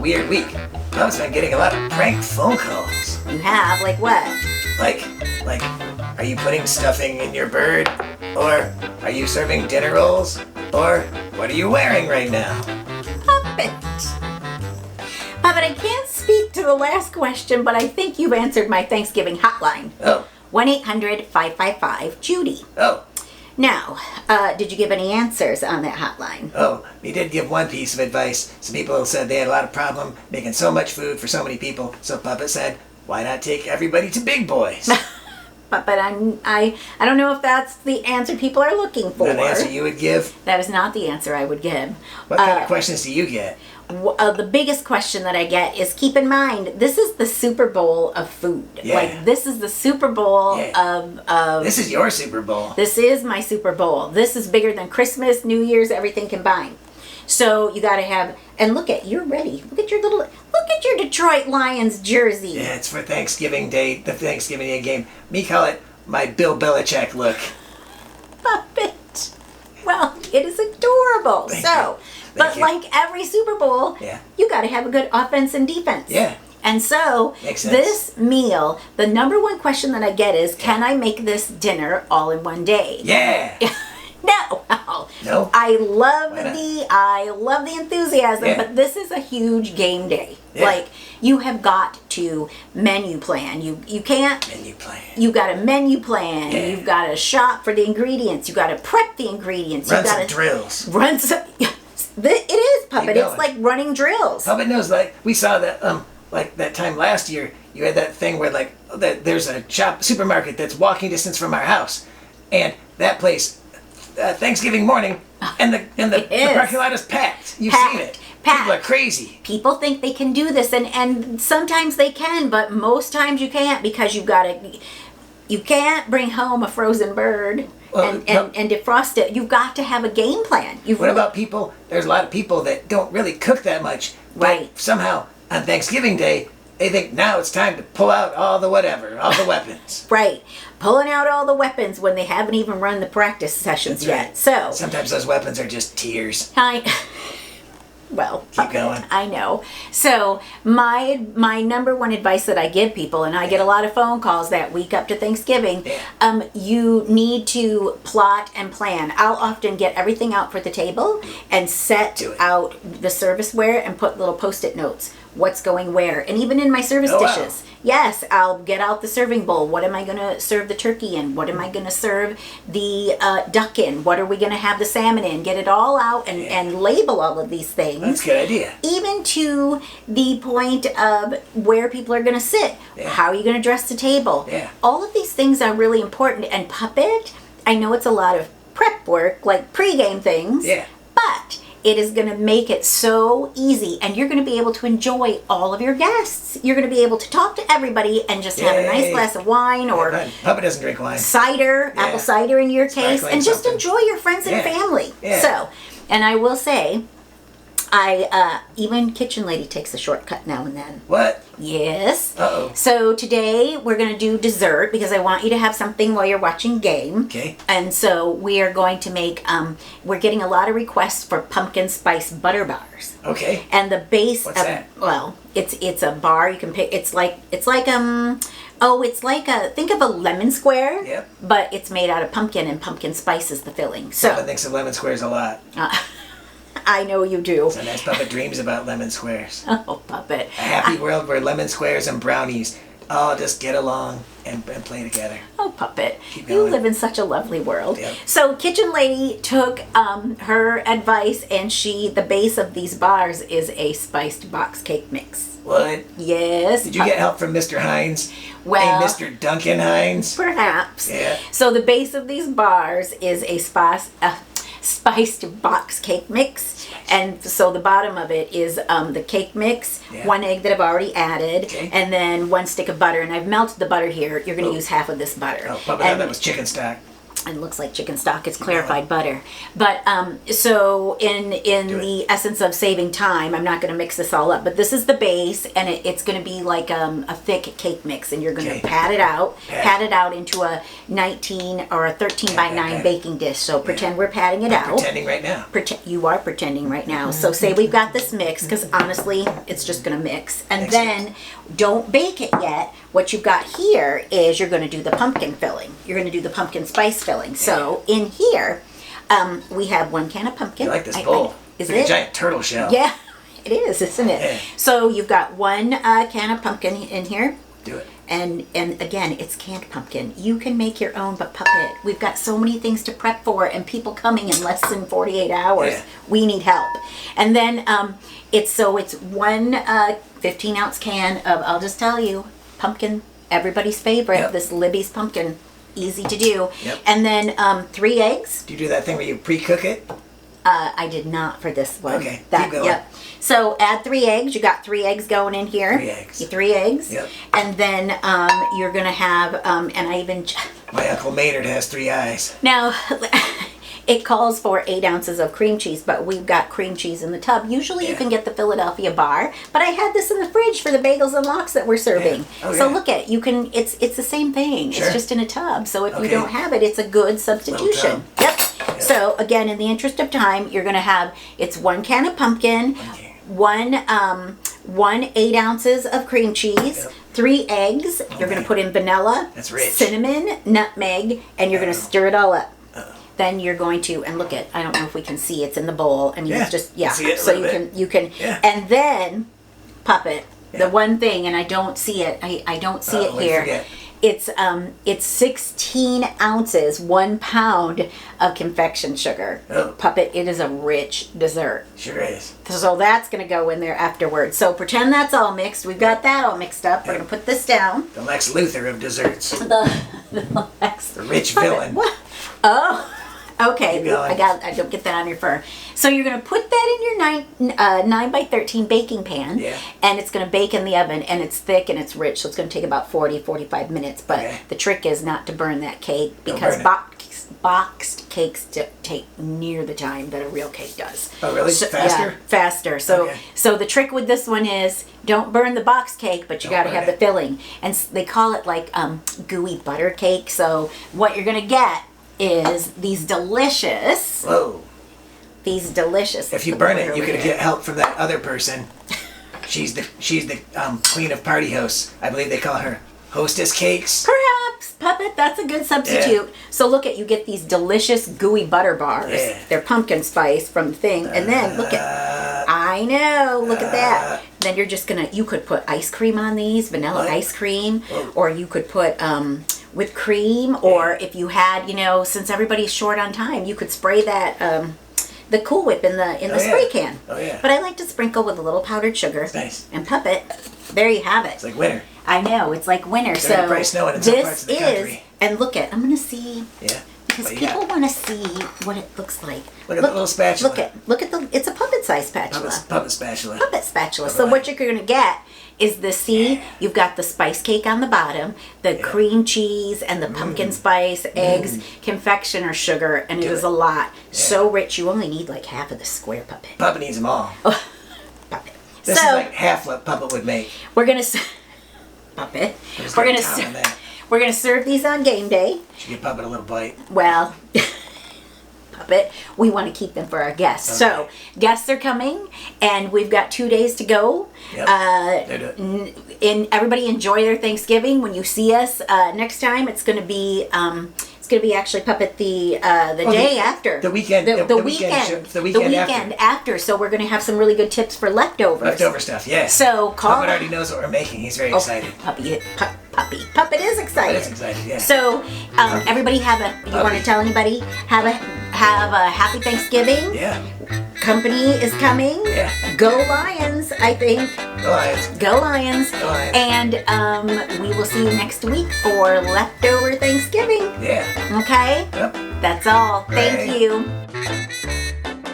weird week. I've been getting a lot of prank phone calls. You have? Like what? Like, are you putting stuffing in your bird? Or are you serving dinner rolls? Or what are you wearing right now? Puppet. Puppet, I can't speak to the last question, but I think you've answered my Thanksgiving hotline. Oh. 1-800-555-JUDY. Oh. Now, did you give any answers on that hotline? Oh, we did give one piece of advice. Some people said they had a lot of problem making so much food for so many people. So Puppet said, why not take everybody to Big Boys? But I don't know if that's the answer people are looking for. That answer you would give? That is not the answer I would give. What kind of questions do you get? The biggest question that I get is, keep in mind, this is the Super Bowl of food. Yeah. Like, this is the Super Bowl of... This is your Super Bowl. This is my Super Bowl. This is bigger than Christmas, New Year's, everything combined. So you got to have... And you're ready. Look at your Detroit Lions jersey. Yeah, it's for Thanksgiving Day, the Thanksgiving Day game. Me call it my Bill Belichick look. Puppet. Well, it is adorable. Thank you. But like every Super Bowl, you got to have a good offense and defense. Yeah. And so this meal, the number one question that I get is, can I make this dinner all in one day? Yeah. No. I love the enthusiasm, but this is a huge game day. Yeah. Like, you have got to menu plan. You can't menu plan. You got to menu plan. Yeah. You've got to shop for the ingredients. You got to prep the ingredients. Run some drills. It is, Puppet. It's like running drills. Puppet knows. Like, we saw that like that time last year. You had that thing where there's a supermarket that's walking distance from our house, and that place. Thanksgiving morning, and the parking lot is packed. You've seen it. People are crazy. People think they can do this, and sometimes they can, but most times you can't, because you can't bring home a frozen bird and defrost it. You've got to have a game plan. What about people? There's a lot of people that don't really cook that much. Right. Somehow on Thanksgiving Day, they think now it's time to pull out all the weapons. Right. Pulling out all the weapons when they haven't even run the practice sessions yet. So sometimes those weapons are just tears. Well, keep going. I know. So my number one advice that I give people, and I get a lot of phone calls that week up to Thanksgiving, you need to plot and plan. I'll often get everything out for the table and set out the serviceware and put little Post-it notes. What's going where? And even in my service dishes. Wow. Yes, I'll get out the serving bowl. What am I going to serve the turkey in? What am I going to serve the duck in? What are we going to have the salmon in? Get it all out and label all of these things. That's a good idea. Even to the point of where people are going to sit. Yeah. How are you going to dress the table? Yeah. All of these things are really important. And Puppet, I know it's a lot of prep work, like pregame things. Yeah. But it is going to make it so easy, and you're going to be able to enjoy all of your guests. You're going to be able to talk to everybody and just have a nice glass of wine or Puppet doesn't drink wine. Cider, apple cider in your case, and just enjoy your friends and family. Yeah. So, and I will say, even Kitchen Lady takes a shortcut now and then. What? Yes. Uh-oh. So today we're going to do dessert because I want you to have something while you're watching game. Okay. And so we are going to make, we're getting a lot of requests for pumpkin spice butter bars. Okay. And the base What's that? Well, it's a bar you can pick. It's like think of a lemon square. Yep. But it's made out of pumpkin, and pumpkin spice is the filling. So Puppet thinks of lemon squares a lot. I know you do. Sometimes Puppet dreams about lemon squares. Oh, Puppet. A happy world where lemon squares and brownies all just get along and play together. Oh, Puppet. Keep You going. live in such a lovely world. Yep. So Kitchen Lady took her advice, and the base of these bars is a spiced box cake mix. What? Yes. Did you get help from Mr. Hines? Well, hey, Mr. Duncan Hines? Perhaps. Yeah. So the base of these bars is a spiced box cake mix. And so the bottom of it is the cake mix, 1 egg that I've already added, and then 1 stick of butter. And I've melted the butter here. You're going to use half of this butter. Oh, Puppet, that was chicken stock. It looks like chicken stock. It's clarified butter. But so in the essence of saving time, I'm not going to mix this all up. But this is the base, and it's going to be like a thick cake mix, and you're going to pat it out into a 19 or a 13 by 9 baking dish. So pretend we're patting it out. Pretending right now. You are pretending right now. So say we've got this mix, because honestly, it's just going to mix. And then don't bake it yet. What you've got here is you're going to do the pumpkin filling. You're going to do the pumpkin spice filling. So in here, we have 1 can of pumpkin. I like this bowl. Is it's like it? a giant turtle shell. Yeah, it is, isn't it? Yeah. So you've got 1 can of pumpkin in here. Do it. And again, it's canned pumpkin. You can make your own, but Puppet, we've got so many things to prep for, and people coming in less than 48 hours. Yeah. We need help. And then it's 1 15-ounce can of, I'll just tell you, pumpkin, everybody's favorite. Yep. This Libby's pumpkin, easy to do. Yep. And then 3 eggs. Do you do that thing where you pre-cook it? I did not for this one. Okay, keep going. Yep. So add 3 eggs. You got 3 eggs going in here. 3 eggs. 3 eggs. Yep. And then you're gonna have and I even My Uncle Maynard has 3 eyes. now. It calls for 8 ounces of cream cheese, but we've got cream cheese in the tub. Usually you can get the Philadelphia bar, but I had this in the fridge for the bagels and lox that we're serving. Yeah. Oh, so yeah. look at, you can, it's the same thing. Sure. It's just in a tub. So if you Okay. don't have it, it's a good substitution. Yep. So again, in the interest of time, you're gonna have, it's 1 can of pumpkin, 1 8 ounces of cream cheese, 3 eggs. You're gonna put in vanilla, That's rich. cinnamon, nutmeg, and you're gonna stir it all up. Then you're going to, and look at, I don't know if we can see, it's in the bowl. I mean, it's just, See it a so little you can, Yeah. and then, Puppet, the one thing, and I don't see it, I don't see it we here. forget. It's 16 ounces, 1 pound of confection sugar. Oh. Puppet, it is a rich dessert. Sure is. So that's going to go in there afterwards. So pretend that's all mixed. We've got that all mixed up. We're going to put this down. The Lex Luthor of desserts. The next. The rich villain. What? Oh. Okay, Keep going. I don't get that on your fur. So you're gonna put that in your 9 by 13 baking pan, and it's gonna bake in the oven, and it's thick and it's rich, so it's gonna take about 45 minutes. But the trick is not to burn that cake, because boxed cakes take near the time that a real cake does. Oh, really? So, Faster? Yeah, faster. So so the trick with this one is don't burn the box cake, but you got to have the filling, and they call it like gooey butter cake. So what you're gonna get is these delicious. Whoa. These delicious. If you burn it, you could get help from that other person. She's the queen of party hosts. I believe they call her hostess cakes. Perhaps, Puppet, that's a good substitute. So look at, you get these delicious gooey butter bars. Yeah. They're pumpkin spice from the thing. And then look at, I know, look at that. Then you're just gonna, you could put ice cream on these, vanilla ice cream, or you could put whipped cream, or if you had, since everybody's short on time, you could spray that the Cool Whip in the spray can. Oh yeah. But I like to sprinkle with a little powdered sugar. Nice. And Puppet, there you have it. It's like winter. I know, it's like winter. So probably snowing in some parts of the country. And look at, I'm gonna see. Yeah. Because people want to see what it looks like. Look at the little spatula. Look at the, it's a puppet-sized spatula. Puppet spatula. Puppet spatula. So what you're going to get is the you've got the spice cake on the bottom, the cream cheese and the pumpkin spice, eggs, confectioner sugar, and it is a lot. So rich, you only need like half of the square Puppet. Puppet needs them all. Puppet. This is like half what Puppet would make. We're going to... Puppet. We're going to serve these on game day. Should give Puppet a little bite. Well... Puppet, we want to keep them for our guests. Okay. So guests are coming, and we've got 2 days to go. Yep. And everybody enjoy their Thanksgiving. When you see us next time, it's going to be actually Puppet the day after the weekend. The weekend after. So we're going to have some really good tips for leftovers. Leftover stuff, yeah. So Puppet already knows what we're making. He's very excited. Puppet is excited. Puppet is excited, yeah. So everybody you want to tell anybody have a happy Thanksgiving. Yeah. Company is coming. Yeah. Go Lions, I think. Go Lions. Go Lions. Go Lions. And we will see you next week for leftover Thanksgiving. Yeah. Okay? Yep. That's all. Thank you.